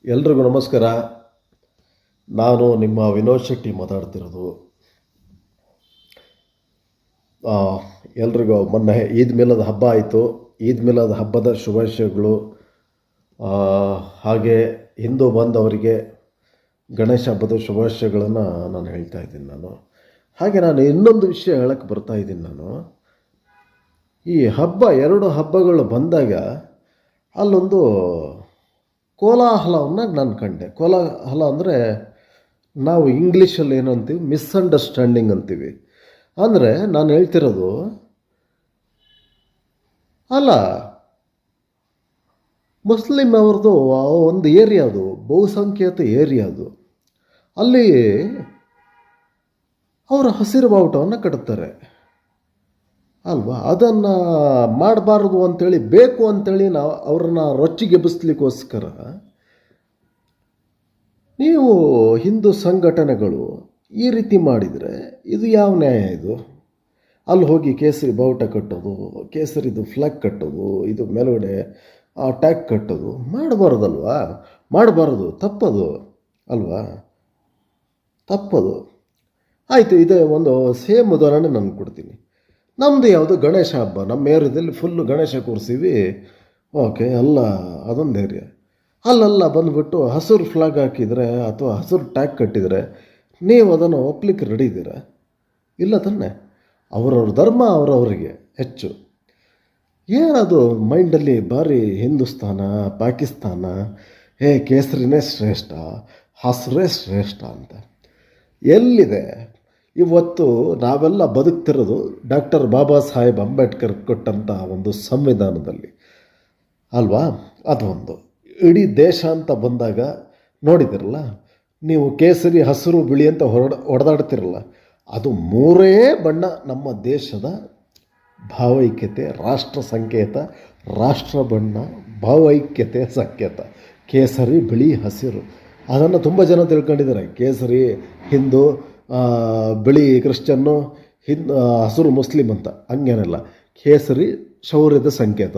ಎಲ್ರಿಗೂ ನಮಸ್ಕಾರ. ನಾನು ನಿಮ್ಮ ವಿನೋದ್ ಶೆಟ್ಟಿ ಮಾತಾಡ್ತಿರೋದು. ಆ, ಎಲ್ರಿಗೂ ಮೊನ್ನೆ ಈದ್ ಮಿಲಾದ್ ಹಬ್ಬ ಆಯಿತು. ಈದ್ ಮಿಲಾದ್ ಹಬ್ಬದ ಶುಭಾಶಯಗಳು. ಆ, ಹಾಗೆ ಹಿಂದೂ ಬಾಂಧವರಿಗೆ ಗಣೇಶ ಹಬ್ಬದ ಶುಭಾಶಯಗಳನ್ನು ನಾನು ಹೇಳ್ತಾ ಇದ್ದೀನಿ. ಹಾಗೆ ನಾನು ಇನ್ನೊಂದು ವಿಷಯ ಹೇಳಕ್ಕೆ ಬರ್ತಾ ಇದ್ದೀನಿ. ಈ ಎರಡು ಹಬ್ಬಗಳು ಬಂದಾಗ ಅಲ್ಲೊಂದು ಕೋಲಾಹಲವನ್ನು ನಾನು ಕಂಡೆ. ಕೋಲಾಹಲ ಅಂದರೆ ನಾವು ಇಂಗ್ಲೀಷಲ್ಲಿ ಏನು ಅಂತೀವಿ, ಮಿಸ್ಅಂಡರ್ಸ್ಟ್ಯಾಂಡಿಂಗ್ ಅಂತೀವಿ. ಅಂದರೆ ನಾನು ಹೇಳ್ತಿರೋದು, ಅಲ್ಲ, ಮುಸ್ಲಿಂ ಅವ್ರದ್ದು ಒಂದು ಏರಿಯಾ, ಅದು ಬಹುಸಂಖ್ಯಾತ ಏರಿಯಾ, ಅದು ಅಲ್ಲಿ ಅವರು ಹಸಿರು ಬಾವುಟವನ್ನು ಕಟ್ತಾರೆ ಅಲ್ವಾ. ಅದನ್ನು ಮಾಡಬಾರ್ದು ಅಂಥೇಳಿ, ಬೇಕು ಅಂಥೇಳಿ ನಾವು ಅವ್ರನ್ನ ರೊಚ್ಚಿಗೆಬ್ಬಿಸ್ಲಿಕ್ಕೋಸ್ಕರ ನೀವು ಹಿಂದೂ ಸಂಘಟನೆಗಳು ಈ ರೀತಿ ಮಾಡಿದರೆ ಇದು ಯಾವ ನ್ಯಾಯ? ಇದು ಅಲ್ಲಿ ಹೋಗಿ ಕೇಸರಿ ಬಾವುಟ ಕಟ್ಟೋದು, ಕೇಸರಿದು ಫ್ಲಾಗ್ ಕಟ್ಟೋದು, ಇದು ಮೇಲುಗಡೆ ಟ್ಯಾಗ್ ಕಟ್ಟೋದು ಮಾಡಬಾರ್ದಲ್ವಾ? ಮಾಡಬಾರ್ದು, ತಪ್ಪದು ಅಲ್ವಾ? ತಪ್ಪದು. ಆಯಿತು, ಇದೇ ಒಂದು ಸೇಮ್ ಉದಾಹರಣೆ ನಾನು ಕೊಡ್ತೀನಿ. ನಮ್ಮದು ಯಾವುದು ಗಣೇಶ ಹಬ್ಬ, ನಮ್ಮ ಏರಿಯಾದಲ್ಲಿ ಫುಲ್ಲು ಗಣೇಶ ಕೂರಿಸಿವಿ. ಓಕೆ, ಎಲ್ಲ ಅದೊಂದು ಏರಿಯಾ. ಅಲ್ಲೆಲ್ಲ ಬಂದುಬಿಟ್ಟು ಹಸಿರು ಫ್ಲಾಗ್ ಹಾಕಿದರೆ ಅಥವಾ ಹಸಿರು ಟ್ಯಾಗ್ ಕಟ್ಟಿದರೆ ನೀವು ಅದನ್ನು ಒಪ್ಲಿಕ್ಕೆ ರೆಡಿ ಇದ್ದೀರಾ? ಇಲ್ಲ ತಾನೆ. ಅವರವ್ರ ಧರ್ಮ ಅವರವರಿಗೆ ಹೆಚ್ಚು. ಏನದು ಮೈಂಡಲ್ಲಿ ಭಾರಿ ಹಿಂದೂಸ್ತಾನ, ಪಾಕಿಸ್ತಾನ, ಕೇಸರಿನೇ ಶ್ರೇಷ್ಠ, ಹಸಿರೇ ಶ್ರೇಷ್ಠ ಅಂತ ಎಲ್ಲಿದೆ? ಇವತ್ತು ನಾವೆಲ್ಲ ಬದುಕ್ತಿರೋದು ಡಾಕ್ಟರ್ ಬಾಬಾ ಸಾಹೇಬ್ ಅಂಬೇಡ್ಕರ್ ಕೊಟ್ಟಂಥ ಒಂದು ಸಂವಿಧಾನದಲ್ಲಿ ಅಲ್ವಾ? ಅದೊಂದು ಇಡೀ ದೇಶ ಅಂತ ಬಂದಾಗ ನೋಡಿದಿರಲ್ಲ ನೀವು, ಕೇಸರಿ, ಹಸಿರು, ಬಿಳಿ ಅಂತ ಹೊಡೆದಾಡ್ತಿರಲ್ಲ, ಅದು ಮೂರೇ ಬಣ್ಣ ನಮ್ಮ ದೇಶದ ಭಾವೈಕ್ಯತೆ, ರಾಷ್ಟ್ರ ಸಂಕೇತ, ರಾಷ್ಟ್ರ ಬಣ್ಣ, ಭಾವೈಕ್ಯತೆ ಸಂಕೇತ. ಕೇಸರಿ, ಬಿಳಿ, ಹಸಿರು. ಅದನ್ನು ತುಂಬ ಜನ ತಿಳ್ಕೊಂಡಿದ್ದಾರೆ. ಕೇಸರಿ ಹಿಂದೂ, ಬಿಳಿ ಕ್ರಿಶ್ಚನ್ನು, ಹಸಿರು ಮುಸ್ಲಿಂ ಅಂತ. ಹಂಗೇನಲ್ಲ. ಕೇಸರಿ ಶೌರ್ಯದ ಸಂಕೇತ,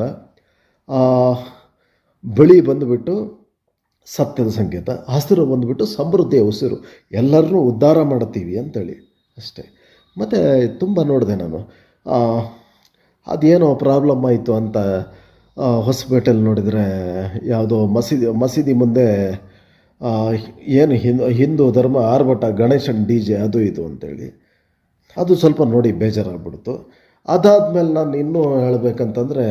ಬಿಳಿ ಬಂದುಬಿಟ್ಟು ಸತ್ಯದ ಸಂಕೇತ, ಹಸಿರು ಬಂದುಬಿಟ್ಟು ಸಮೃದ್ಧಿಯ ಉಸಿರು, ಎಲ್ಲರನ್ನೂ ಉದ್ಧಾರ ಮಾಡ್ತೀವಿ ಅಂತೇಳಿ ಅಷ್ಟೇ. ಮತ್ತು ತುಂಬ ನೋಡಿದೆ ನಾನು, ಅದೇನೋ ಪ್ರಾಬ್ಲಮ್ ಆಯಿತು ಅಂತ ಹೊಸಪೇಟೆಯಲ್ಲಿ ನೋಡಿದರೆ ಯಾವುದೋ ಮಸೀದಿ ಮುಂದೆ ಏನು ಹಿಂದೂ ಧರ್ಮ ಆರ್ಭಟ, ಗಣೇಶನ DJ ಅದು ಇದು ಅಂತೇಳಿ, ಅದು ಸ್ವಲ್ಪ ನೋಡಿ ಬೇಜಾರಾಗ್ಬಿಡ್ತು. ಅದಾದಮೇಲೆ ನಾನು ಇನ್ನೂ ಹೇಳಬೇಕಂತಂದರೆ,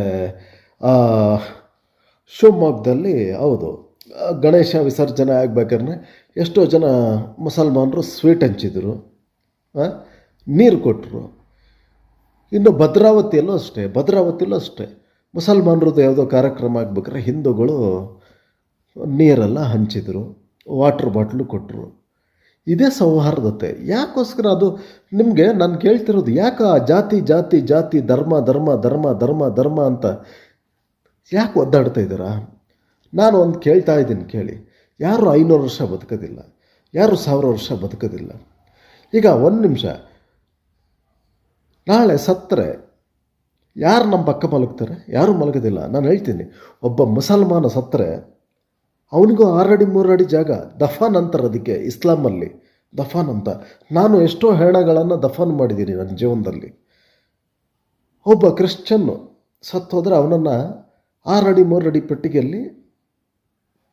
ಶಿವಮೊಗ್ಗದಲ್ಲಿ ಹೌದು ಗಣೇಶ ವಿಸರ್ಜನೆ ಆಗಬೇಕಾದ್ರೆ ಎಷ್ಟೋ ಜನ ಮುಸಲ್ಮಾನರು ಸ್ವೀಟ್ ಹಂಚಿದ್ರು, ನೀರು ಕೊಟ್ಟರು. ಇನ್ನು ಭದ್ರಾವತಿಯಲ್ಲೂ ಅಷ್ಟೇ ಮುಸಲ್ಮಾನರದ್ದು ಯಾವುದೋ ಕಾರ್ಯಕ್ರಮ ಆಗ್ಬೇಕಾದ್ರೆ ಹಿಂದೂಗಳು ನೀರೆಲ್ಲ ಹಂಚಿದ್ರು, ವಾಟ್ರ್ ಬಾಟ್ಲು ಕೊಟ್ಟರು. ಇದೇ ಸೌಹಾರ್ದತೆ. ಯಾಕೋಸ್ಕರ ಅದು ನಿಮಗೆ ನಾನು ಕೇಳ್ತಿರೋದು, ಯಾಕೆ ಜಾತಿ ಜಾತಿ ಜಾತಿ, ಧರ್ಮ ಧರ್ಮ ಧರ್ಮ ಧರ್ಮ ಧರ್ಮ ಅಂತ ಯಾಕೆ ಒದ್ದಾಡ್ತಾ ಇದ್ದೀರಾ? ನಾನು ಒಂದು ಕೇಳ್ತಾ ಇದ್ದೀನಿ, ಕೇಳಿ. ಯಾರು 500 ವರ್ಷ ಬದುಕೋದಿಲ್ಲ, ಯಾರು 1000 ವರ್ಷ ಬದುಕೋದಿಲ್ಲ. ಈಗ ಒಂದು ನಿಮಿಷ, ನಾಳೆ ಸತ್ತರೆ ಯಾರು ನಮ್ಮ ಪಕ್ಕ ಮಲಗ್ತಾರೆ? ಯಾರೂ ಮಲಗೋದಿಲ್ಲ. ನಾನು ಹೇಳ್ತೀನಿ, ಒಬ್ಬ ಮುಸಲ್ಮಾನ ಸತ್ತರೆ ಅವನಿಗೂ 6 ಅಡಿ 3 ಅಡಿ ಜಾಗ ದಫಾನ್ ಅಂತಾರೆ. ಅದಕ್ಕೆ ಇಸ್ಲಾಮಲ್ಲಿ ದಫಾನ್ ಅಂತ. ನಾನು ಎಷ್ಟೋ ಹೆಣಗಳನ್ನು ದಫಾನ್ ಮಾಡಿದ್ದೀನಿ ನನ್ನ ಜೀವನದಲ್ಲಿ. ಒಬ್ಬ ಕ್ರಿಶ್ಚನ್ನು ಸತ್ತೋದ್ರೆ ಅವನನ್ನು 6 ಅಡಿ 3 ಅಡಿ ಪೆಟ್ಟಿಗೆಯಲ್ಲಿ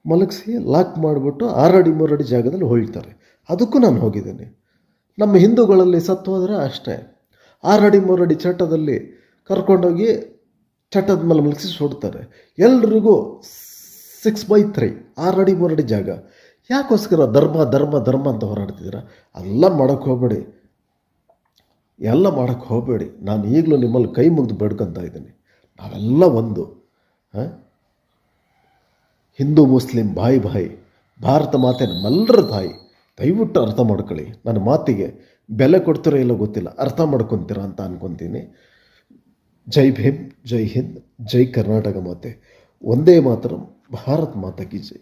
ಮಲಗಿಸಿ ಲಾಕ್ ಮಾಡಿಬಿಟ್ಟು 6 ಅಡಿ 3 ಅಡಿ ಜಾಗದಲ್ಲಿ ಹೊಳ್ತಾರೆ. ಅದಕ್ಕೂ ನಾನು ಹೋಗಿದ್ದೀನಿ. ನಮ್ಮ ಹಿಂದೂಗಳಲ್ಲಿ ಸತ್ತು ಹೋದರೆ ಅಷ್ಟೇ, 6 ಅಡಿ 3 ಅಡಿ ಚಟ್ಟದಲ್ಲಿ ಕರ್ಕೊಂಡೋಗಿ ಚಟ್ಟದ ಮೇಲೆ ಮಲಗಿಸಿ ಸುಡ್ತಾರೆ. ಎಲ್ರಿಗೂ 6/3, 6 ಅಡಿ 3 ಅಡಿ ಜಾಗ. ಯಾಕೋಸ್ಕರ ಧರ್ಮ ಧರ್ಮ ಧರ್ಮ ಅಂತ ಹೋರಾಡ್ತಿದ್ದೀರಾ? ಎಲ್ಲ ಮಾಡೋಕ್ಕೆ ಹೋಗಬೇಡಿ. ನಾನು ಈಗಲೂ ನಿಮ್ಮಲ್ಲಿ ಕೈ ಮುಗಿದು ಬೇಡ್ಕೊತಾ ಇದ್ದೀನಿ. ನಾವೆಲ್ಲ ಒಂದು, ಹಿಂದೂ ಮುಸ್ಲಿಂ ಭಾಯಿ, ಭಾರತ ಮಾತೆ ನಮ್ಮೆಲ್ಲರ ತಾಯಿ. ದಯವಿಟ್ಟು ಅರ್ಥ ಮಾಡ್ಕೊಳ್ಳಿ. ನನ್ನ ಮಾತಿಗೆ ಬೆಲೆ ಕೊಡ್ತೀರೋ ಇಲ್ಲೋ ಗೊತ್ತಿಲ್ಲ, ಅರ್ಥ ಮಾಡ್ಕೊತೀರಾ ಅಂತ ಅಂದ್ಕೊತೀನಿ. ಜೈ ಭೀಮ್, ಜೈ ಹಿಂದ್, ಜೈ ಕರ್ನಾಟಕ ಮಾತೆ. ಒಂದೇ ಮಾತರಂ, ಭಾರತ್ ಮಾತಾ ಕಿ ಜೈ.